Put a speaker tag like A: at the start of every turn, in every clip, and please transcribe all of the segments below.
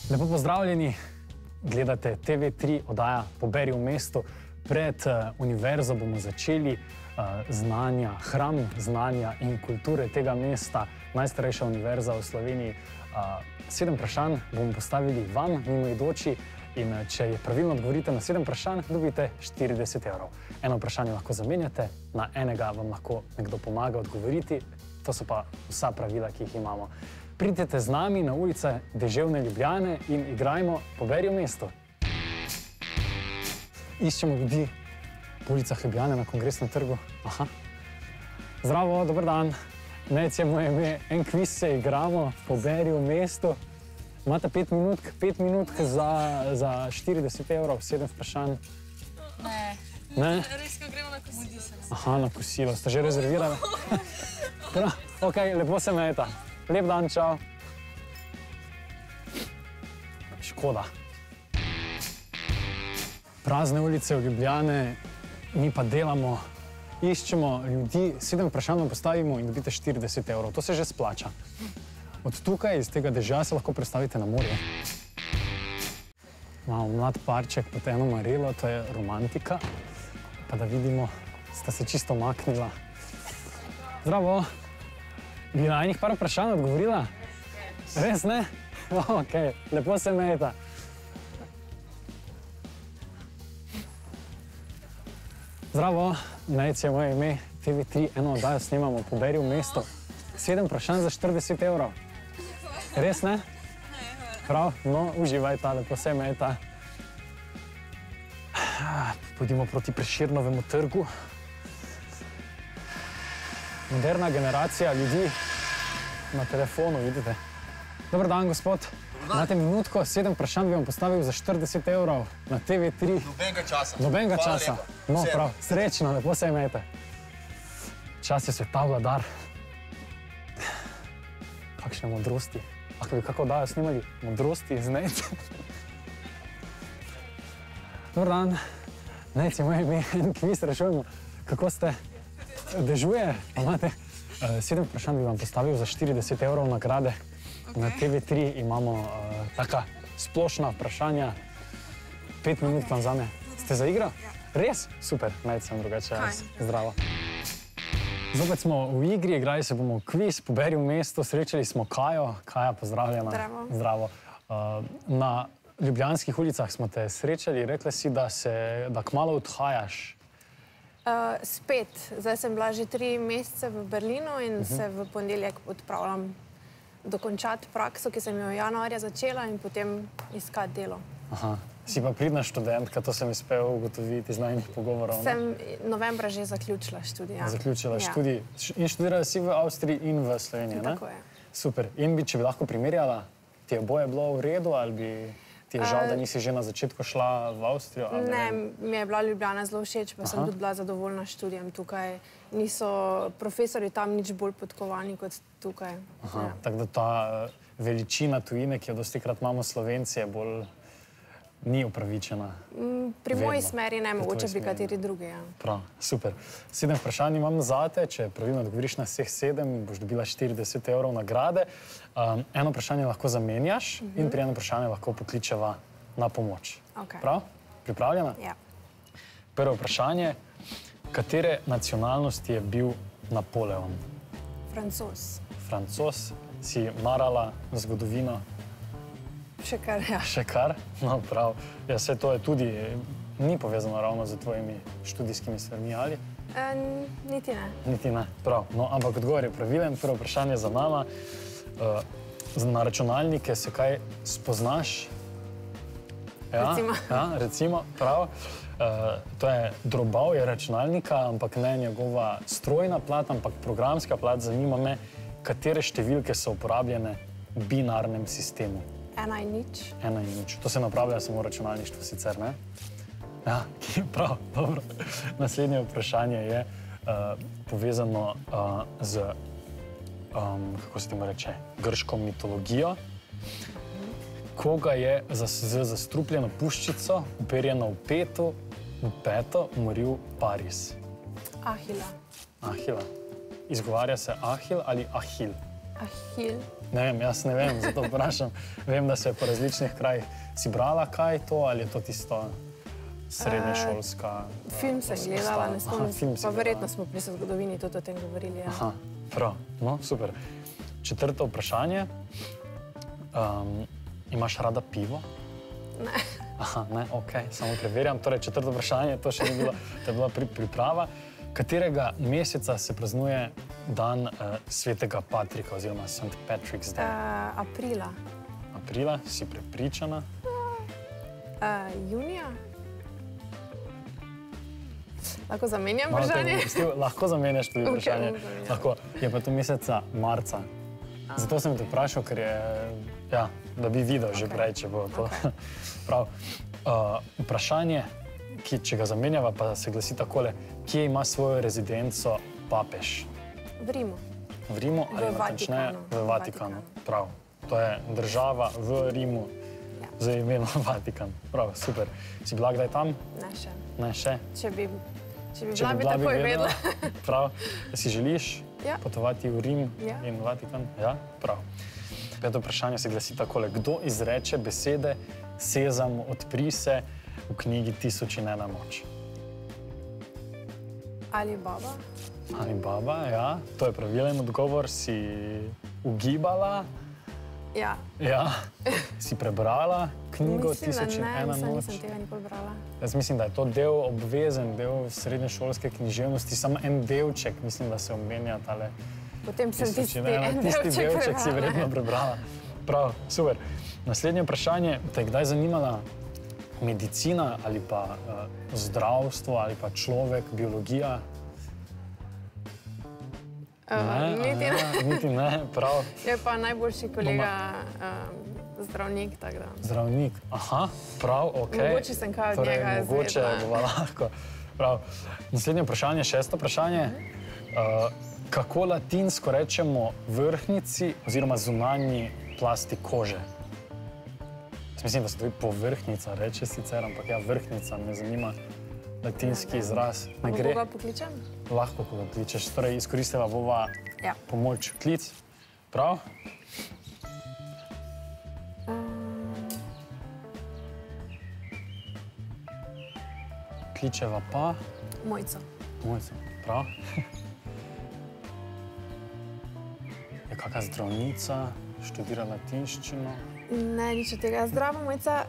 A: Lepo pozdravljeni, gledate TV3 oddaja Poberi v mestu. Pred univerzo bomo začeli znanja, hram znanja in kulture tega mesta, najstarejša univerza v Sloveniji. 7 vprašanj bomo postavili vam, mimoidoči, in če pravilno odgovorite na 7 vprašanj, dobite 40 evrov. Eno vprašanje lahko zamenjate, na enega vam lahko nekdo pomaga odgovoriti, to so pa vsa pravila, ki jih imamo. Pridite z nami na ulice deževne Ljubljane in igrajmo Poberi v mestu. Iščemo ljudi po ulicah Ljubljane na Kongresnem trgu. Aha. Zdravo, dober dan. Nec je moje ime. En kviz se igramo, Poberi v mestu. Imate 5 minutk za 40 evrov, 7 vprašanj.
B: Ne.
A: Ne?
B: Res, ko gremo na kosilo.
A: Aha, na kosilo. Ste že rezervirali? Ok, lepo se imejte. Lep dan, čau. Škoda. Prazne ulice v Ljubljane, mi pa delamo, iščemo ljudi, 7 vprašanj vam postavimo in dobite 40 evrov. To se že splača. Od tukaj, iz tega dežja, se lahko predstavite na morje. Imamo mlad parček pod eno marelo, to je romantika. Pa da vidimo, sta se čisto maknila. Zdravo. Bi na enih par vprašanj odgovorila? Res ne? Ok, lepo se imejte. Zdravo, Nec je moje ime, TV3, eno oddajo snemamo, Poberi v mestu. 7 vprašanj za 40 evrov. Res ne? Prav, no, uživajte, lepo se imejte. Pojdimo proti Prešernovemu trgu. Moderna generacija ljudi na telefonu, vidite. Dobar dan, gospod. Imate minutko, 7 vprašanj bi vam postavil za 40 evrov na TV3.
C: Nobenega časa.
A: Nobenega časa. No, prav, srečno, lepo se imejte. Čas je sveta vladar. Kakšne modrosti. Ako bi kako oddajo snimali? Modrosti iz Nec. Dobar dan. Nec je moje ime, en kviz rešujemo. Kako ste? Dežuje? Imate? 7 vprašanj bi vam postavil za 40 evrov nagrade. Na TV3 imamo taka splošna vprašanja. 5 minut vam zame. Ste za igro? Res? Super, Nec sem drugače. Zdravo. Zopet smo v igri, igrali se bomo kviz, Poberi v mestu, srečali smo Kajo. Kaja, pozdravljena.
B: Zdravo.
A: Zdravo. Na ljubljanskih ulicah smo te srečali, rekli si, da kmalu odhajaš.
B: Spet. Zdaj sem bila že 3 mesece v Berlinu in se v ponedeljek odpravljam dokončati prakso, ki sem jo januarja začela in potem iskati delo.
A: Aha. Si pa pridna študentka, to sem uspel ugotoviti iz najnih pogovorov.
B: Sem novembra že zaključila študij.
A: Zaključila študij. In študirala si v Avstriji in v Sloveniji, ne?
B: Tako je.
A: Super. In če bi lahko primerjala, ti je oboje bilo v redu ali bi ti je žal, da nisi že na začetku šla v Avstrijo?
B: Ne, mi je bila Ljubljana zelo všeč, pa sem tudi bila zadovoljna s študijem tukaj. Niso profesori tam nič bolj podkovani kot tukaj.
A: Tako da ta veličina tujine, ki jo dostikrat imamo Slovenci, je bolj ni upravičena.
B: Pri moji smeri ne, mogoče bi kateri drugi.
A: Prav, super. 7 vprašanj imam zate, če pravilno odgovoriš na vseh 7, boš dobila 40 evrov nagrade. Eno vprašanje lahko zamenjaš in pri eno vprašanje lahko pokličeva na pomoč. Prav? Pripravljena?
B: Ja.
A: Prvo vprašanje. Katere nacionalnosti je bil Napoleon?
B: Francoz.
A: Francoz. Si marala zgodovino?
B: Še kar, ja.
A: Še kar? No, prav. Ja, vse to je tudi, ni povezano ravno z tvojimi študijskimi stvarmi, ali?
B: Niti ne.
A: Niti ne, prav. No, ampak odgovor je pravilen. Prvo vprašanje za nama. Na računalnike se kaj spoznaš?
B: Recimo.
A: Ja, recimo, prav. To je drobovje računalnika, ampak ne njegova strojna plat, ampak programska plat. Zanima me, katere številke so uporabljene v binarnem sistemu.
B: 1 in nič.
A: 1 in nič. To se napravlja samo v računalništvu sicer, ne? Ja, prav, dobro. Naslednje vprašanje je povezano z, kako se temu reče, grško mitologijo. Koga je z zastrupljeno puščico, uperjeno v peto, umoril Paris?
B: Ahila.
A: Ahila. Izgovarja se Ahil ali Ahil?
B: Ahil.
A: Ne vem, jaz ne vem, zato vprašam. Vem, da se je po različnih krajih. Si brala kaj to ali je to tisto srednješolska?
B: Film sem gledala, ne spomnim.
A: Film si
B: Pa
A: gledala.
B: verjetno smo pri zgodovini tudi o tem govorili. Ja.
A: Aha, prav, no, super. Četrto vprašanje. Imaš rada pivo?
B: Ne.
A: Aha, ne, ok, samo preverjam. Torej, četrto vprašanje, to še ni bilo, to je bila priprava. Katerega meseca se praznuje dan svetega Patrika oziroma St. Patrick's Day?
B: Aprila.
A: Aprila, si prepričana?
B: Junija? Lahko zamenjam
A: Malo te
B: vprašanje?
A: bom pustil, lahko zamenjaš tudi vprašanje.
B: bom zamenjala.
A: Lahko, je pa to meseca marca. Zato sem te vprašal, ker je, ja, da bi videl že prej, če bo to. Prav. Vprašanje, ki, če ga zamenjava, pa se glasi takole. Kje ima svojo rezidenco papež?
B: V Rimu.
A: V Rimu ali
B: V
A: natančneje
B: Vatikanu.
A: v Vatikanu? Prav. To je država v Rimu
B: Ja.
A: z imenom Vatikan. Prav, super. Si bila kdaj tam?
B: Ne še.
A: Ne, še?
B: Če bi
A: Če
B: bila, bi takoj vedela.
A: Prav. Si želiš
B: Ja.
A: potovati v Rim
B: Ja.
A: in Vatikan? Ja, prav. Peto vprašanje se glasi takole. Kdo izreče besede Sezam, odpri se v knjigi Tisoč in ena noč?
B: Ali baba?
A: Ali baba, ja. To je pravilen odgovor. Si ugibala?
B: Ja.
A: Ja. Si prebrala knjigo
B: Mislim, da
A: Tisoč in
B: ne,
A: ena noč?
B: nisem tega nikoli brala.
A: Jaz mislim, da je to del obvezen, del srednješolske književnosti, samo en delček, mislim, da se omenja tale
B: Potem sem
A: Tisoč
B: tisti
A: in ena.
B: en
A: Tisti
B: delček
A: delček si
B: prebrala.
A: verjetno prebrala. Prav, super. Naslednje vprašanje, te je kdaj zanimala medicina ali pa zdravstvo ali pa človek, biologija?
B: Niti ne.
A: Niti ne, prav.
B: Je pa najboljši kolega zdravnik, tako da.
A: Zdravnik, aha, prav, ok.
B: Mogoče sem kaj od njega
A: Mogoče
B: izvedela.
A: bova lahko. Prav. Naslednje vprašanje, šesto vprašanje. Kako latinsko rečemo vrhnjici oziroma zunanji plasti kože? Jaz mislim, da se tudi povrhnjica reče sicer, ampak ja, vrhnjica me zanima latinski izraz. Ne
B: Lahko
A: gre?
B: koga pokličem?
A: Lahko, ko ga kličeš. Torej, izkoristila bova
B: Ja.
A: pomoč klic. Prav? Kličeva pa
B: Mojco.
A: Mojca. Prav? Je kakšna zdravnica, študira latinščino?
B: Ne, nič od tega. Zdravo, Mojca.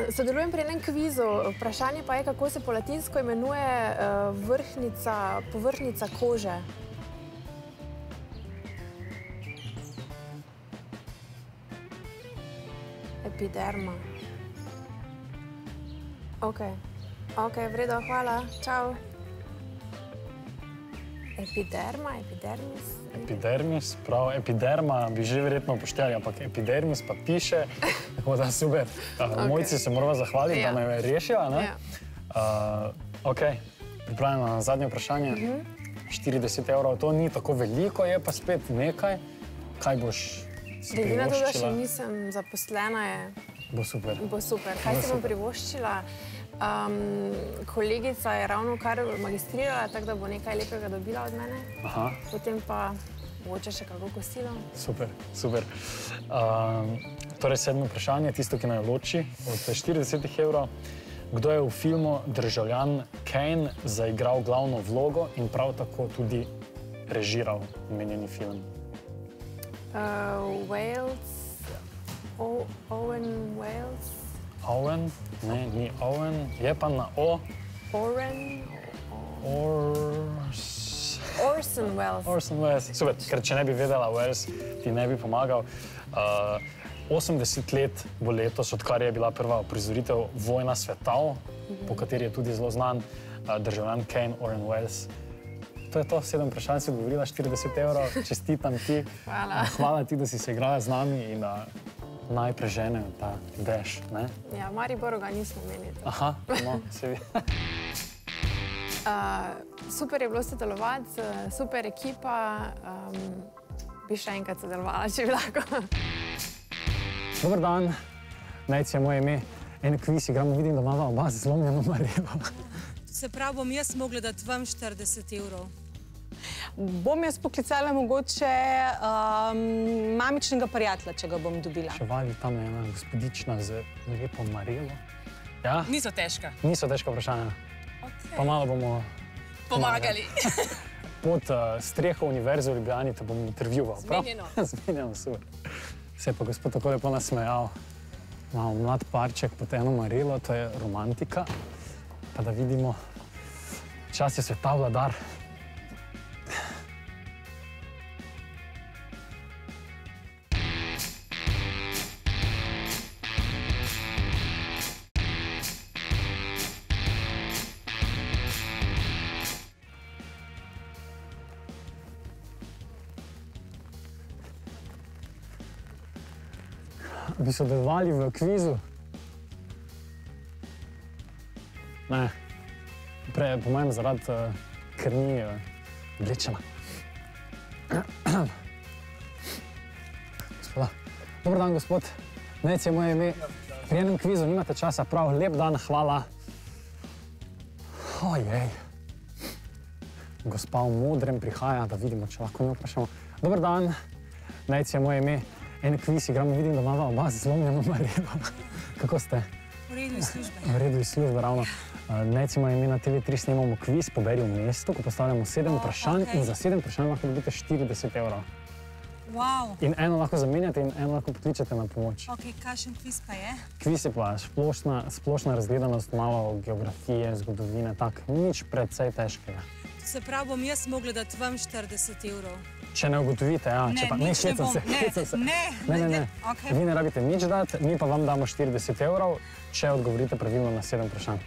B: Sodelujem pri enem kvizu. Vprašanje pa je, kako se po latinsko imenuje povrhnjica kože. Epiderma. Ok, vredo, hvala. Čau. Epiderma, epidermis.
A: Epidermis, prav, epiderma bi že verjetno upoštevali, ampak epidermis pa piše, tako da super. Mojci se moramo zahvaliti,
B: Ja.
A: da me je rešila, ne?
B: Ja.
A: Ok, pripravljena na zadnje vprašanje. 40 evrov, to ni tako veliko, je pa spet nekaj. Kaj boš si
B: Glede na to, da še
A: privoščila?
B: nisem zaposlena,
A: Bo super.
B: bo super. Kaj si bom privoščila? Kolegica je ravno kar magistrirala, tako da bo nekaj lepega dobila od mene.
A: Aha,
B: Potem pa mogoče še kako kosilo.
A: super, super. Torej, sedmo vprašanje, tisto, ki naj loči od 40 evrov. Kdo je v filmu Državljan Kane zaigral glavno vlogo in prav tako tudi režiral omenjeni film?
B: Wales, Owen Wales,
A: Owen? Ne, ni Owen, je pa na O.
B: Orson Welles.
A: Orson Welles. Super, ker če ne bi vedela Welles, ti ne bi pomagal. 80 let bo letos, odkar je bila prva uprizoritev Vojna svetov, po kateri je tudi zelo znan državljan Kane, Orson Welles. To je to, 7 vprašanj si govorila, 40 evrov, čestitam ti.
B: Hvala.
A: Hvala ti, da si se igrala z nami in da naj preženejo ta dež, ne?
B: Ja, v Mariboru ga nismo imeli.
A: Aha, no, se vi.
B: Super je bilo sodelovati, super ekipa. Bi še enkrat sodelovala, če bi lahko.
A: Dober dan, Nejc je moje ime. En kviz igramo, vidim, da imamo oba zlomljeno Marjevo.
C: Se pravi, bom jaz mogla dati vam 40 evrov. Bom jaz poklicala mogoče mamičnega prijatelja, če ga bom dobila.
A: Še vali tam je ena gospodična z lepo Marelo. Ja?
D: Niso težka.
A: Niso težka vprašanja.
D: Okay.
A: Pa malo bomo
D: Pomagali.
A: Pod streho Univerze v Ljubljani te bom intervjuval.
D: Zmenjeno.
A: Zmenjeno, super. Se je pa gospod tako lepo nasmejal. Imamo mlad parček pod eno Marelo, to je romantika. Pa da vidimo, čas je sveta vladar. Bi sodelovali v kvizu? Ne. Po mojem zaradi, ker ni oblečena. Gospoda. Dobar dan, gospod. Nec je moje ime. Pri enem kvizu nimate časa, prav. Lep dan, hvala. Ojej. Gospa v modrem prihaja, da vidimo, če lahko njo vprašamo. Dobar dan. Nec je moje ime. En kviz igramo, vidim, da imamo oba zlomljeno Marelo. Kako ste?
D: V redu iz službe.
A: V redu iz službe, ravno. Recimo ime na TV3 snemamo kviz, poberi v mestu, ko postavljamo 7 vprašanj in za 7 vprašanj lahko dobite 40 evrov.
D: Wow.
A: In eno lahko zamenjate in eno lahko pokličete na pomoč.
D: Ok, kakšen kviz pa je?
A: Kviz je pa splošna razgledanost, malo geografije, zgodovine, tak, nič predvsej težkega.
D: Se pravi, bom jaz mogla dati vam 40 evrov.
A: Če ne ugotovite, ja.
D: Ne,
A: če pa,
D: nič ne bom. Ne. Okay.
A: Vi ne rabite nič dati, mi pa vam damo 40 evrov, če odgovorite pravilno na 7 vprašanj.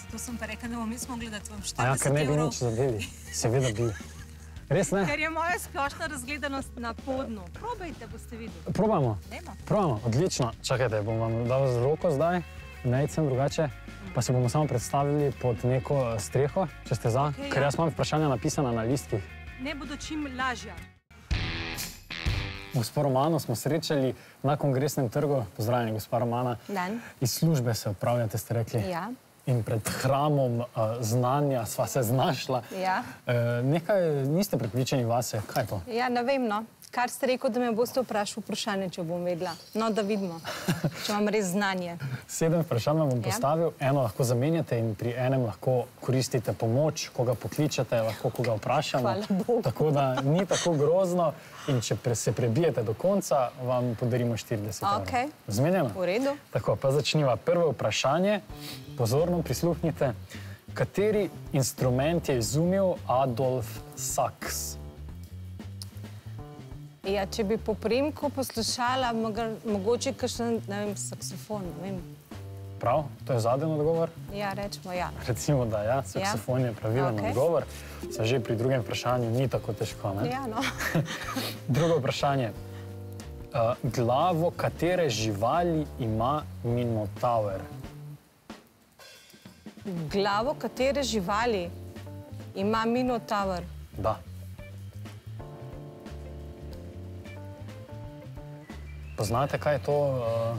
D: Zato sem pa rekla, da bom jaz mogla dati vam 40 evrov.
A: A ja, ker ne bi nič zadeli. Seveda bi. Res ne?
D: Ker je moja splošna razgledanost na podnu. Probajte, boste videli.
A: Probamo.
D: Dajmo.
A: Probamo, odlično. Čakajte, bom vam dal z roko zdaj, nejcem drugače, pa se bomo samo predstavili pod neko streho, če ste za,
D: Okay,
A: ker jaz imam vprašanja napisana na listkih.
D: Ne bodo čim lažja.
A: Gospo Romano smo srečali na Kongresnem trgu. Pozdravljeni, gospa Romana.
C: Dan.
A: Iz službe se odpravljate, ste rekli.
C: Ja.
A: In pred hramom znanja sva se znašla.
C: Ja.
A: Nekaj niste prepričani vase, kaj je to?
C: Ja, ne vem, no. Kar ste rekel, da me boste vprašali vprašanje, če bom vedela. No, da vidimo, če imam res znanje.
A: 7 vprašanj vam bom postavil, eno lahko zamenjate in pri enem lahko koristite pomoč, koga pokličete, lahko koga vprašamo.
C: Hvala Bogu.
A: Tako da ni tako grozno in če se prebijete do konca, vam podarimo 40 evrov.
C: Okej.
A: Zmenjeno?
C: V redu.
A: Tako, pa začniva. Prvo vprašanje, pozorno prisluhnite. Kateri instrument je izumil Adolf Sachs?
C: Ja, če bi po priimku poslušala, mogoče kakšen, ne vem, saksofon, ne vem.
A: Prav, to je zadnji odgovor?
C: Ja, rečemo ja.
A: Recimo, da ja, saksofon je pravilen odgovor. Se že pri drugem vprašanju ni tako težko, ne?
C: Ja, no.
A: Drugo vprašanje. Glavo katere živali ima Minotaur?
C: Glavo katere živali ima Minotaur?
A: Da. Poznate, kaj je to?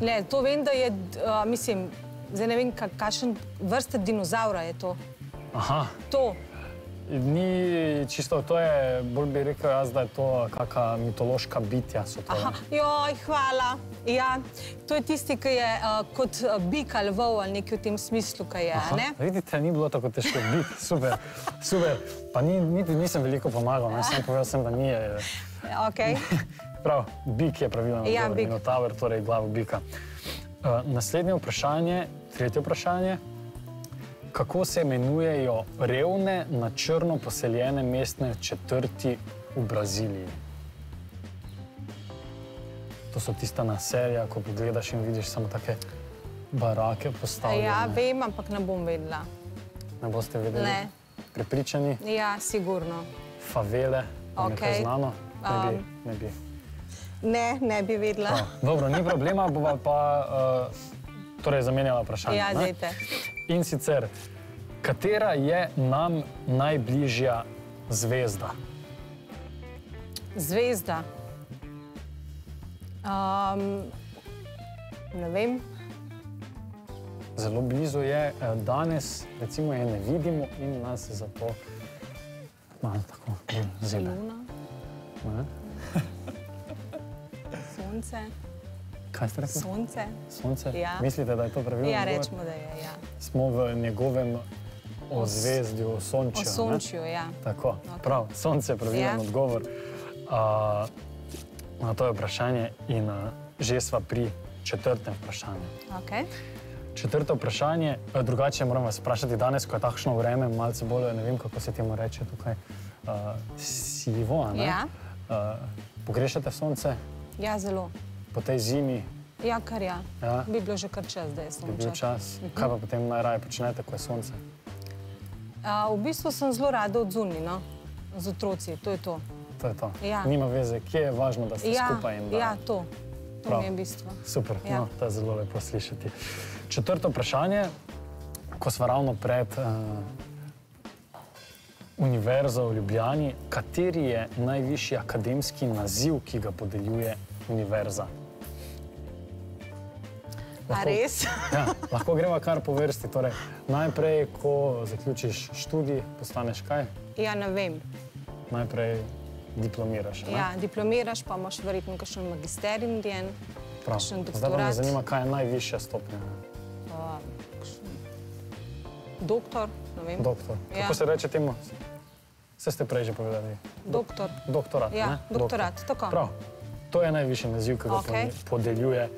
C: Ne, to vem, da je, mislim, zdaj ne vem, kakšen vrsta dinozaura je to.
A: Aha.
C: To.
A: Ni čisto, to je, bolj bi rekel jaz, da je to kakšna mitološka bitja.
C: Aha, joj, hvala. Ja, to je tisti, ki je kot bik ali vol ali nekaj v tem smislu, ki je, ne?
A: Vidite, ni bilo tako težko. Bik, super, super. Pa niti nisem veliko pomagal, ne? Sam povedal sem, da ni.
C: Okej.
A: Prav, bik je pravilen odgovor, Minotaur, torej glavo bika. Naslednje vprašanje, tretje vprašanje. Kako se imenujejo revne, na črno poseljene mestne četrti v Braziliji? To so tista naselja, ko pogledaš in vidiš samo take barake postavljene.
C: Ja, vem, ampak ne bom vedela.
A: Ne boste vedeli?
C: Ne.
A: Prepričani?
C: Ja, sigurno.
A: Favele, vam je kaj znano? Ne bi.
C: Ne bi vedela.
A: Dobro, ni problema, bova pa torej zamenjala vprašanje.
C: Ja, dajte.
A: In sicer, katera je nam najbližja zvezda?
C: Zvezda? Ne vem.
A: Zelo blizu je. Danes, recimo, je ne vidimo in nas zato Malo tako, zebe.
C: Luna. Sonce.
A: Kaj ste rekli?
C: Sonce.
A: Sonce?
C: Ja.
A: Mislite, da je to pravilno?
C: Ja, rečemo, da je, ja.
A: Smo v njegovem ozvezdju, Osončju.
C: Osončju, ja.
A: Tako, prav, Sonce je pravilen odgovor. Na to je vprašanje in že sva pri četrtem vprašanju. Četrto vprašanje, drugače moram vas vprašati danes, ko je takšno vreme, malce bolj, ne vem, kako se temu reče tukaj, sivo, a ne?
C: Ja.
A: Pogrešate sonce?
C: Ja, zelo.
A: Po tej zimi?
C: Ja, kar ja.
A: Ja.
C: Bi bilo že kar čas, da je sonček.
A: Bi bil čas. Kaj pa potem najraje počnete, ko je sonce?
C: V bistvu sem zelo rada odzunaj, no, z otroci, to je to.
A: To je to.
C: Ja.
A: Nima veze, kje je važno, da ste skupaj in da...
C: Ja, to. To mi je bistvo.
A: Super,
C: Ja.
A: no, to je zelo lepo slišati. Četrto vprašanje, ko sva ravno pred Univerzo v Ljubljani, kateri je najvišji akademski naziv, ki ga podeljuje Univerza?
C: A res?
A: Ja, lahko greva kar po vrsti. Torej, najprej, ko zaključiš študij, postaneš kaj?
C: Ja, ne vem.
A: Najprej diplomiraš, ne?
C: Ja, diplomiraš, pa imaš verjetno kakšen magisterij narejen, kakšen doktorat.
A: Zdaj pa me zanima, kaj je najvišja stopnja.
C: Doktor, ne vem.
A: Doktor.
C: Ja.
A: Kako se reče temu? Vse ste prej že povedali.
C: Doktor.
A: Doktorat, ne?
C: Ja, doktorat, tako.
A: Prav. To je najvišji naziv, ki ga podeljuje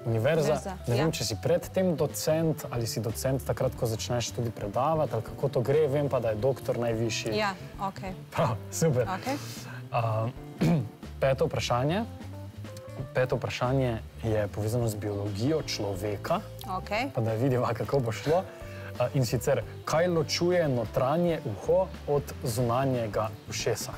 A: Univerza. Ne vem, če si predtem docent ali si docent takrat, ko začneš tudi predavati, ali kako to gre, vem pa, da je doktor najvišji.
C: Ja, okej.
A: Prav, super.
C: Okej.
A: Peto vprašanje. Peto vprašanje je povezano z biologijo človeka,
C: Okej.
A: pa da vidiva, kako bo šlo. In sicer, kaj ločuje notranje uho od zunanjega ušesa?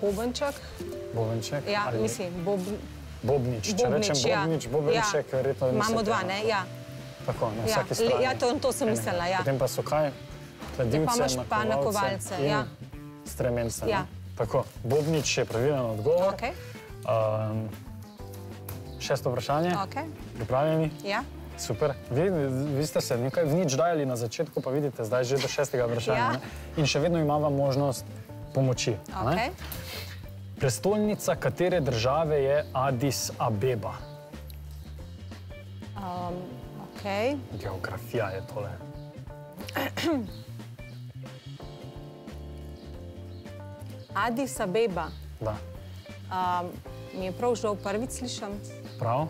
C: Bobenček.
A: Bobenček?
C: Ja,
A: ali
C: mislim,
A: Bobnič. Če rečem bobnič, bobenček, verjetno mislite.
C: Imamo dva, ne? Ja.
A: Tako, na vsaki strani.
C: Ja, to sem mislila, ja.
A: Potem pa so kaj? Kladivce,
C: Pa imaš pa nakovalce, ja.
A: Stremence,
C: Ja.
A: ne? Tako, bobnič je pravilen odgovor.
C: Okej.
A: Šesto vprašanje.
C: Okej.
A: Pripravljeni?
C: Ja.
A: Super. Vi ste se nekaj v nič dajali na začetku, pa vidite, zdaj že do šestega vprašanja.
C: Ja.
A: In še vedno imava možnost pomoči.
C: Okej.
A: Prestolnica katere države je Addis Abeba?
C: Okej.
A: Geografija je tole.
C: Addis Abeba.
A: Da.
C: Mi je prav žal prvič slišam.
A: Prav?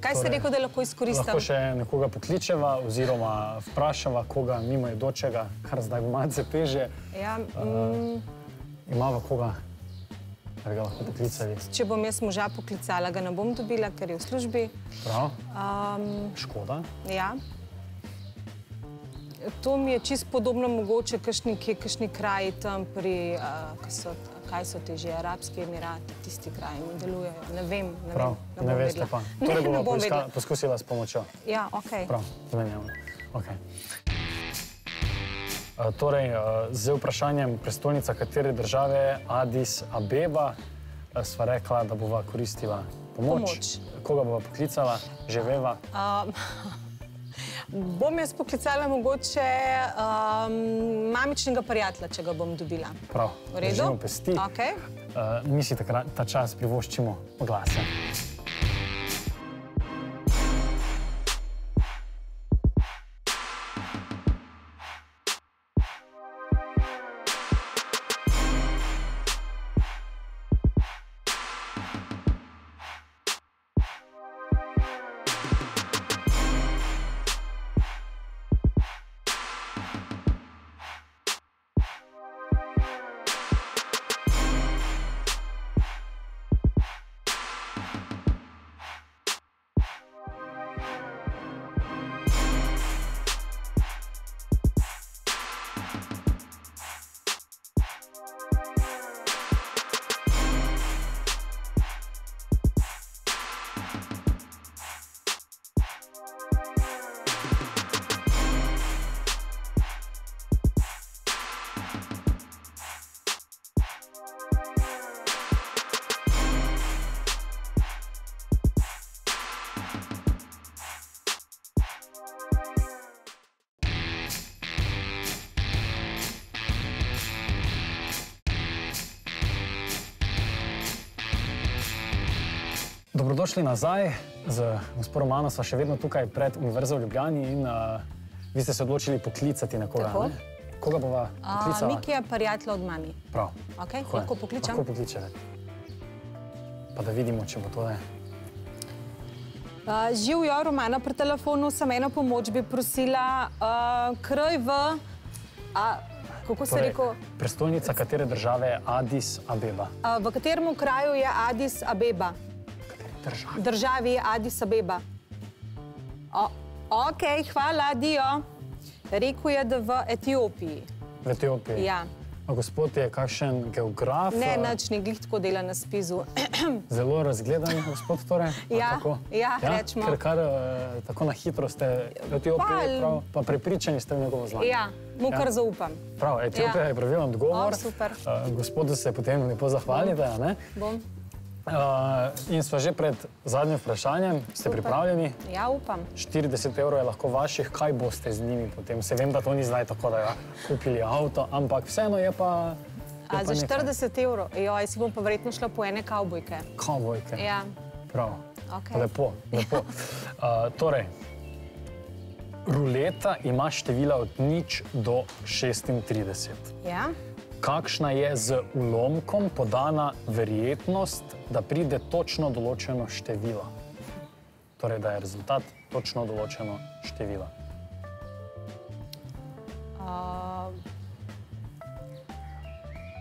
C: Kaj si rekel, da lahko izkoristim?
A: Lahko še nekoga pokličeva oziroma vprašava koga mimoidočega, kar zdaj malce težje.
C: Ja,
A: Imava koga, da bi ga lahko poklicali?
C: če bom jaz moža poklicala, ga ne bom dobila, ker je v službi.
A: Prav? Škoda.
C: Ja. To mi je čisto podobno mogoče kakšni kraji tam pri, kaj so te že, Arabski Emirati, tisti kraji mi delujejo. Ne vem, ne
A: Prav,
C: vem.
A: ne veste pa. Torej
C: Ne bom
A: bomo
C: vedela.
A: poskusila s pomočjo.
C: Ja, okej.
A: Prav, zmenjamo. Okej. Torej, z vprašanjem prestolnica katere države je Addis Abeba, sva rekla, da bova koristila pomoč. Koga bova poklicala? Že veva?
C: Bom jaz poklicala mogoče mamičnega prijatelja, če ga bom dobila.
A: Prav,
C: V redu?
A: držimo pesti.
C: Okej.
A: Mi si ta čas privoščimo oglase. Dobrodošli nazaj. Z gospodom Romano sva še vedno tukaj pred Univerzo v Ljubljani in vi ste se odločili poklicati nekoga,
C: Tako.
A: ne? Koga bova poklicala?
C: Miki je prijatelj od mami.
A: Prav.
C: Okay,
A: Tako je.
C: lahko pokličem?
A: Lahko pokličete. Pa da vidimo, če bo to ne.
C: Živjo, Romana, pri telefonu sem eno pomoč bi prosila. Kraj v... Kako se rekel?
A: Prestolnica katere države je Addis Abeba?
C: V katerem kraju je Addis Abeba?
A: Država.
C: Državi je Addis Abeba. Ok, hvala, Dio. Rekel je, da v Etiopiji.
A: V Etiopiji?
C: Ja.
A: A gospod je kakšen geograf?
C: Ne, nič, ni glih tako dela na spizu.
A: Zelo razgledan gospod torej?
C: Ja, rečemo.
A: Ker kar tako na hitro ste v Etiopiji, prav, pa prepričani ste v njegovo znanje.
C: Ja, mu kar zaupam.
A: Prav, Etiopija je pravilen odgovor.
C: Super.
A: Gospodu se potem lepo zahvalite, ne?
C: Bom.
A: In sva že pred zadnjim vprašanjem. Ste pripravljeni?
C: Ja, upam.
A: 40 evrov je lahko vaših. Kaj boste z njimi potem? Se vem, da to ni zdaj tako, da ja kupili avto, ampak vseeno je pa...
C: Za 40 evrov? Joj, si bom pa verjetno šla po ene kavbojke.
A: Kavbojke?
C: Ja.
A: Prav.
C: Ok.
A: Lepo, lepo. Torej, ruleta ima števila od 0 do 36.
C: Ja.
A: Kakšna je z ulomkom podana verjetnost, da pride točno določeno število? Torej, da je rezultat točno določeno število.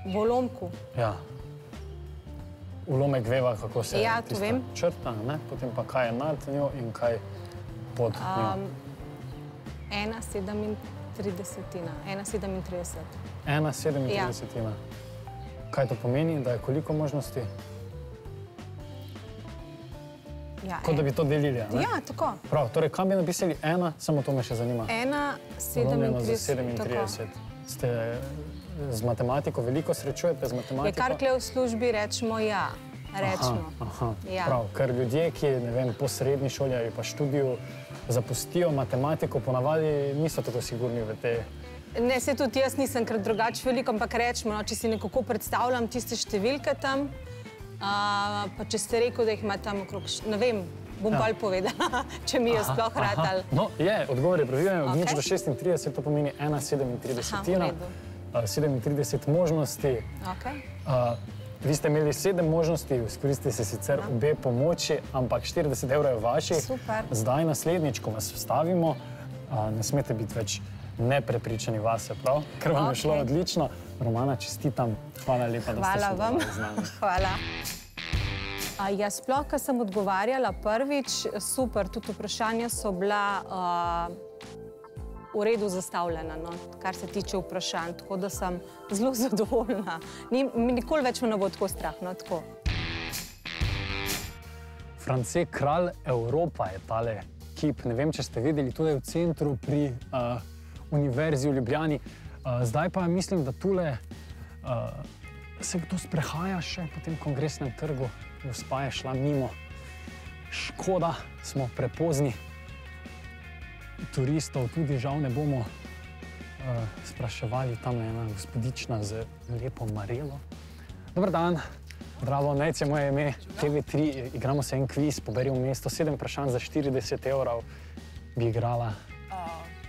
C: V ulomku?
A: Ja. Ulomek veva, kako se
C: Ja, to vem.
A: črta, ne? Potem pa kaj je nad njo in kaj pod njo.
C: 1,37. 1,37.
A: 1,37. Kaj to pomeni, da je koliko možnosti?
C: Ja,
A: Kot da bi to delili, ne?
C: Ja, tako.
A: Prav, torej kam bi napisali 1, samo to me še zanima.
C: 1,37.
A: Ste z matematiko veliko srečujete z matematiko?
C: Je kar kle v službi rečemo ja. Rečemo.
A: Aha,
C: Ja.
A: prav, ker ljudje, ki ne vem, po srednji šoli ali pa študiju zapustijo matematiko, ponavadi niso tako sigurni v te...
C: Ne, se tudi jaz nisem, ker drugače veliko, ampak rečemo, no, če si nekako predstavljam tiste številke tam, pa če ste rekel, da jih ima tam okrog, ne vem, bom bolj povedala, če mi je sploh ratal.
A: No, je, odgovor je pravilen, od 0 do 36, to pomeni 1,37. 37 možnosti. Vi ste imeli 7 možnosti, izkoristili ste sicer obe pomoči, ampak 40 evrov je vaših.
C: Super.
A: Zdaj naslednjič, ko vas vstavimo, ne smete biti več neprepričani vase, prav? Ker vam je šlo odlično. Romana, čestitam. Hvala lepa, da ste sodelovali z nami.
C: Hvala. Ja, sploh, ko sem odgovarjala prvič, super, tudi vprašanja so bila v redu zastavljena, no, kar se tiče vprašanj, tako da sem zelo zadovoljna. Nikoli več me ne bo tako strah, no, tako.
A: France Kralj Evropa je tale kip. Ne vem, če ste videli, tudi v centru pri Univerzi v Ljubljani. Zdaj pa mislim, da tule se kdo sprehaja še po tem kongresnem trgu. Gospa je šla mimo. Škoda, smo prepozni. Turistov tudi žal ne bomo spraševali. Tam je ena gospodična z lepo marelo. Dobar dan, Bravo, Nec je moje ime. TV3, igramo se en kviz, poberi v mesto, 7 vprašanj za 40 evrov bi igrala.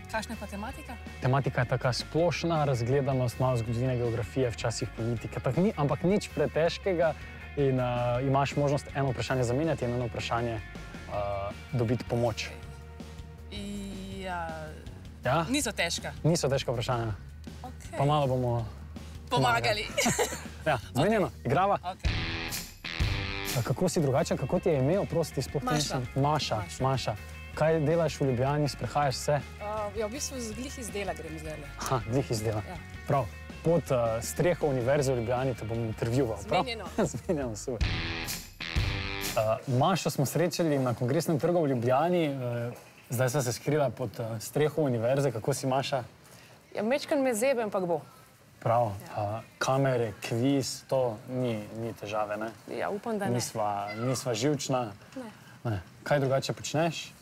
E: Kakšna je pa tematika?
A: Tematika je taka splošna, razgledanost, malo zgodovine, geografije, včasih politike, ampak nič pretežkega in imaš možnost eno vprašanje zamenjati in eno vprašanje dobiti pomoč. Ja?
E: Niso težka.
A: Niso težka vprašanja.
E: Okay.
A: Pa malo bomo
E: pomagali.
A: Ja, zmenjeno, igrava.
E: Okay.
A: Kako si drugačen, kako ti je ime, oprosti, sploh nisem? Maša. Kaj delaš v Ljubljani, sprehajaš se?
E: Ja, v bistvu glih iz dela grem zdaj.
A: Aha, glih iz dela.
E: Ja.
A: Prav. Pod streho Univerze v Ljubljani te bom intervjuval, prav?
E: Zmenjeno.
A: Zmenjeno, super. Mašo smo srečali na kongresnem trgu v Ljubljani. Zdaj sem se skrila pod streho Univerze. Kako si, Maša?
E: Ja, mečkan me zebe, ampak bo.
A: Prav. Kamere, kviz, to ni težave, ne?
E: Ja, upam, da ne.
A: Nisva živčna. Ne. Kaj drugače počneš?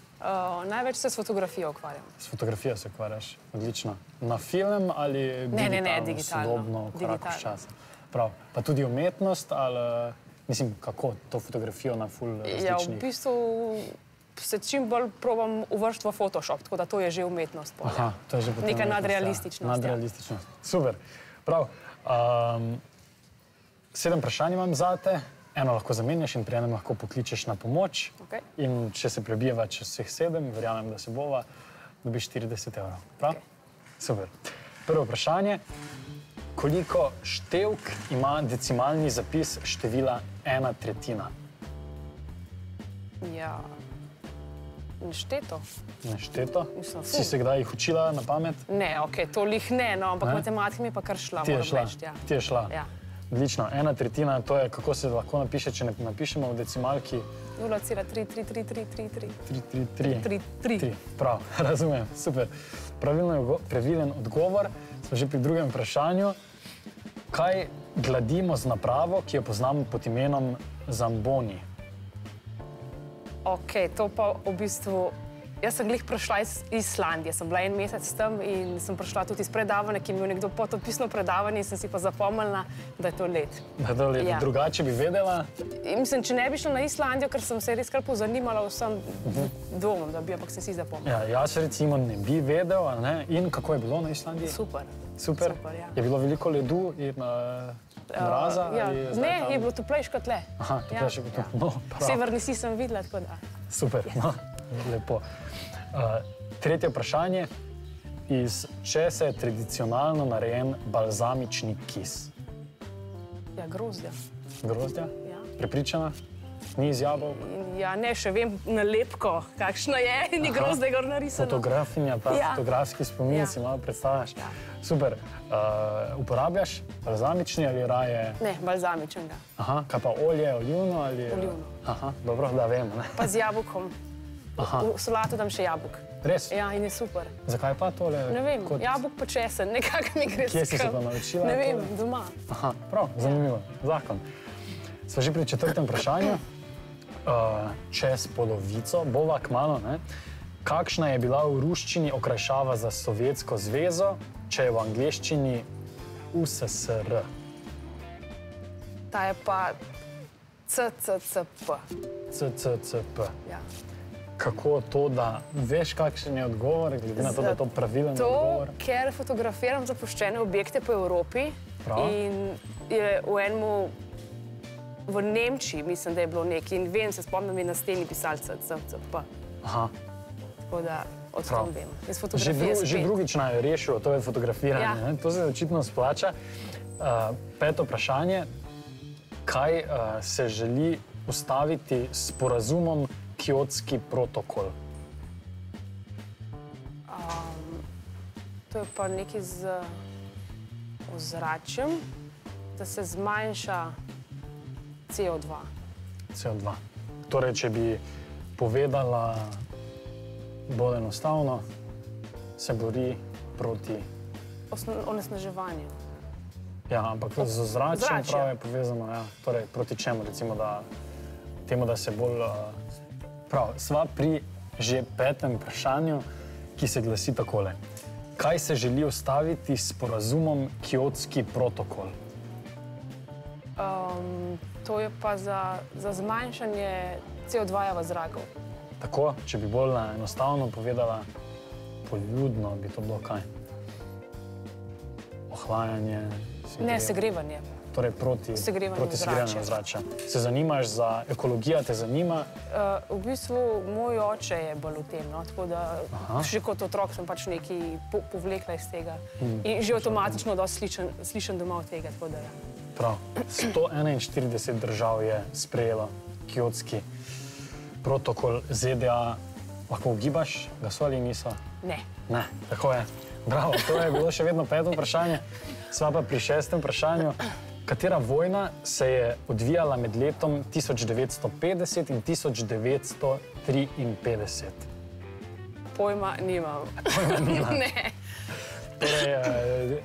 E: Največ se s fotografijo ukvarjam.
A: S fotografijo se ukvarjaš, odlično. Na film ali digitalno,
E: digitalno.
A: sodobno, korak s časa? Prav. Pa tudi umetnost ali Mislim, kako to fotografijo na ful različnih...
E: Ja, v bistvu se čim bolj probam uvršiti v Photoshop, tako da to je že umetnost.
A: Aha, to je že potem
E: neka
A: umetnost,
E: nadrealističnost.
A: Ja. Nadrealističnost. Super. Prav. 7 vprašanj imam zate. Eno lahko zamenjaš in pri enem lahko pokličeš na pomoč.
E: Okay.
A: In če se prebijeva čez vseh 7, verjamem, da se bova, dobiš 40 evrov. Prav? Okay. Super. Prvo vprašanje. Koliko števk ima decimalni zapis števila 1/3?
E: Ja, nešteto.
A: Nešteto?
E: Mislim, ful.
A: Si se kdaj jih učila na pamet?
E: Ne, ok, toliko ne, no, ampak matematika mi je pa kar šla.
A: Ti je šla? Ti je šla?
E: Ja.
A: Odlično. 1/3, to je, kako se lahko napiše, če ne napišemo v decimalki?
E: 0,33333.
A: 3. Prav, razumem, super. Pravilen odgovor. Smo že pri drugem vprašanju. Kaj gladimo z napravo, ki jo poznamo pod imenom zamboni?
E: Ok, to pa v bistvu... Jaz sem glih prišla iz Islandije, sem bila 1 mesec tam in sem prišla tudi iz predavanja, ki je imel nekdo potopisno predavanje in sem si pa zapomnila, da je to led.
A: Da je to led. Ja. Drugače bi vedela?
E: Mislim, če ne bi šla na Islandijo, ker sem se res kar pozanimala vsem dvomom, da bi, ampak sem si zapomnila.
A: Ja, jaz recimo ne bi vedel, ne? In kako je bilo na Islandiji?
E: Super.
A: Super?
E: Super, ja.
A: Je bilo veliko ledu in mraza?
E: Ja. Ne, je bilo toplejše kot le.
A: Aha, toplejše kot le. No, prav.
E: Severni si sem videla, tako da.
A: Super, no, lepo. Tretje vprašanje. Iz česa je tradicionalno narejen balzamični kis?
E: Ja, grozdja.
A: Grozdja?
E: Ja.
A: Prepričana? Ni iz jabolk?
E: Ja, ne, še vem nalepko, kakšna je, ni grozdja gor narisano.
A: Fotografinja, ta
E: Ja.
A: fotografski spomin si malo predstavljaš.
E: Ja.
A: Super. Uporabljaš balzamični ali raje?
E: Ne, balzamičnega.
A: Aha, kaj pa olje, olivno ali?
E: Olivno.
A: Aha, dobro, da vem, ne?
E: Pa z jabolkom.
A: Aha.
E: V solato dam še jabolk.
A: Res?
E: Ja, in je super.
A: Zakaj pa tole?
E: Ne vem, jabolk pa česen, nekako mi gre
A: Kje si se pa naučila?
E: Ne vem,
A: tole?
E: doma.
A: Aha, prav, zanimivo. Zakon. Sva že pri 4. vprašanju. Čez polovico, bova kmalu, ne? Kakšna je bila v ruščini okrajšava za Sovjetsko zvezo, če je v angleščini USSR?
E: Ta je pa CCCP.
A: CCCP.
E: Ja.
A: Kako to, da veš, kakšen je odgovor, glede na to, da je to pravilen odgovor?
E: To, ker fotografiram zapuščene objekte po Evropi.
A: Prav.
E: In je v Nemčiji, mislim, da je bilo nekaj. In vem, se spomnim, je na steni pisali CCCP. Aha. Tako da od tam vem. Iz fotografije spet.
A: Že drugič naj rešil, to je fotografiranje.
E: Ja.
A: To se očitno splača. 5. vprašanje. Kaj se želi ustaviti s sporazumom Kjotski protokol?
E: To je pa nekaj z ozračjem, da se zmanjša CO2.
A: CO2. Torej, če bi povedala bolj enostavno, se bori proti...
E: Onesnaževanju.
A: Ja, ampak z ozračjem prav je povezano, ja. Torej, proti čemu, recimo, da temu, da se bolj... Prav, sva pri že 5. vprašanju, ki se glasi takole. Kaj se želi ustaviti s sporazumom Kjotski protokol?
E: To je pa za zmanjšanje CO2 v zraku.
A: Tako, če bi bolj enostavno povedala, poljudno bi to bilo kaj? Ohlajanje?
E: Ne, segrevanje.
A: Torej proti segrevanju ozračja. Se zanimaš za ekologijo, te zanima?
E: V bistvu moj oče je bolj v tem, no, tako da še kot otrok sem pač nekaj povlekla iz tega. In že avtomatično dosti slišim doma od tega, tako da ja.
A: Prav. 141 držav je sprejelo Kjotski protokol. ZDA lahko ugibaš, da so ali niso?
E: Ne.
A: Ne, tako je. Bravo, to je bilo še vedno 5. vprašanje. Sva pa pri 6. vprašanju. Katera vojna se je odvijala med letom 1950 in 1953?
E: Pojma nimam.
A: Pojma nimam?
E: Ne.
A: Torej,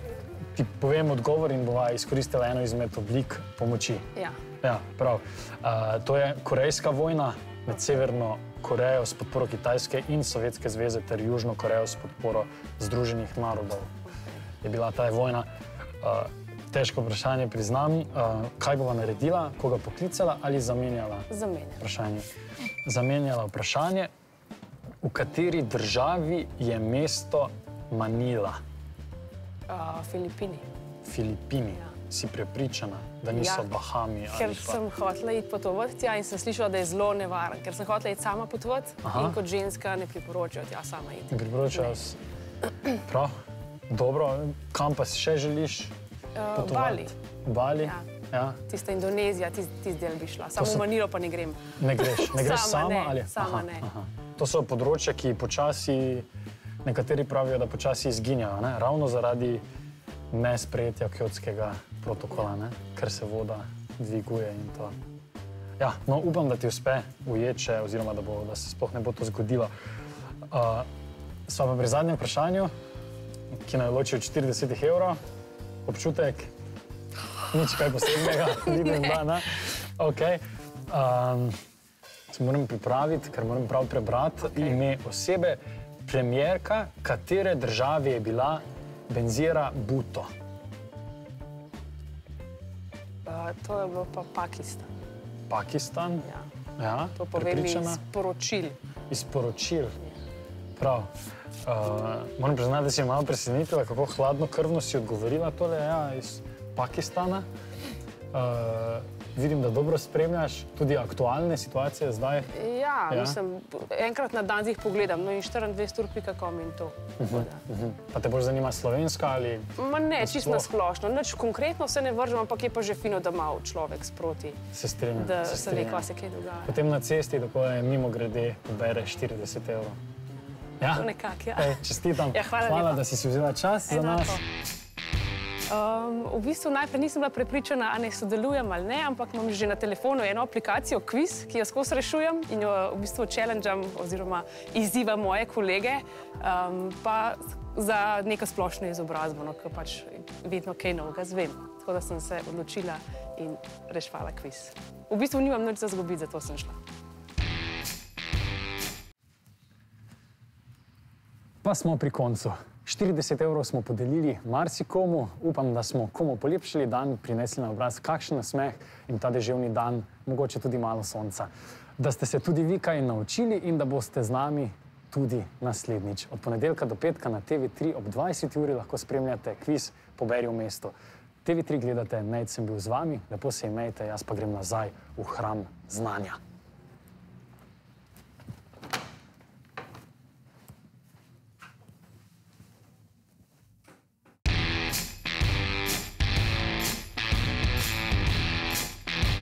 A: ti povem odgovor in bova izkoristila eno izmed oblik pomoči.
E: Ja.
A: Ja, prav. To je Korejska vojna med Severno Korejo s podporo Kitajske in Sovjetske zveze ter Južno Korejo s podporo Združenih narodov. Je bila ta vojna. Težko vprašanje, priznam. Kaj bova naredila, koga poklicala ali zamenjala?
E: Zamenjala.
A: Vprašanje. Zamenjala vprašanje. V kateri državi je mesto Manila?
E: Filipini.
A: Filipini.
E: Ja.
A: Si prepričana, da niso Bahami?
E: Ker sem hotela iti potovati tja in sem slišala, da je zelo nevaren, ker sem hotela iti sama potovati in kot ženska ne priporočajo tja sama iti.
A: Ne priporočajo? Prav. Dobro. Kam pa si še želiš potovati? Bali. Ja.
E: Tista Indonezija, tisti del bi šla. Samo v Manilo pa ne grem.
A: Ne greš? Ne greš sama?
E: Sama ne.
A: To so področja, ki počasi, nekateri pravijo, da počasi izginjajo, ne? Ravno zaradi nesprejetja Kjotskega protokola, ker se voda dviguje in to. Ja, no, upam, da ti uspe ujeti, oziroma da se sploh ne bo to zgodilo. Sva pa pri zadnjem vprašanju, ki naj loči od 40 €. Občutek? Nič kaj posebnega, vidim, da, ne? Okej. Se moram pripraviti, ker moram prav prebrati ime osebe. Premierka katere države je bila Benazir Bhutto?
E: To je bilo pa Pakistan.
A: Pakistan? Ja.
E: To povem iz poročil.
A: Iz poročil? Prav. Moram priznati, da si je malo presenetila, kako hladnokrvno si odgovorila tole, ja, iz Pakistana. Vidim, da dobro spremljaš tudi aktualne situacije zdaj.
E: Ja, mislim, enkrat na dan jih pogledam, no in 24ur.com in to.
A: Pa te bolj zanima slovenska ali?
E: Ma ne, čisto nasplošno. Nič konkretno se ne vržem, ampak je pa že fino, da malo človek sproti.
A: Se strinjam.
E: Da se ve, kaj se kaj dogaja.
A: Potem na cesti, tako je mimo grede, pobere 40 €. Ja?
E: To nekak, ja.
A: Čestitam.
E: Ja,
A: hvala, da si vzela čas za nas.
E: V bistvu najprej nisem bila prepričana, ali sodelujem ali ne, ampak imam že na telefonu eno aplikacijo Quiz, ki jo skozi rešujem in jo v bistvu challengeam oziroma izzivam moje kolege, pa za neko splošno izobrazbo, ker pač vedno kaj novega zvem. Tako da sem se odločila in reševala Quiz. V bistvu nimam nič za izgubiti, zato sem šla.
A: Pa smo pri koncu. 40 € smo podelili marsikomu, upam, da smo komu polepšali dan, prinesli na obraz kakšen nasmeh in ta deževni dan, mogoče tudi malo sonca. Da ste se tudi vi kaj naučili in da boste z nami tudi naslednjič. Od ponedeljka do petka na TV3 ob 20 uri lahko spremljate kviz Poberi v mestu. TV3 gledate, Nejc sem bil z vami, lepo se imejte, jaz pa grem nazaj v hram znanja.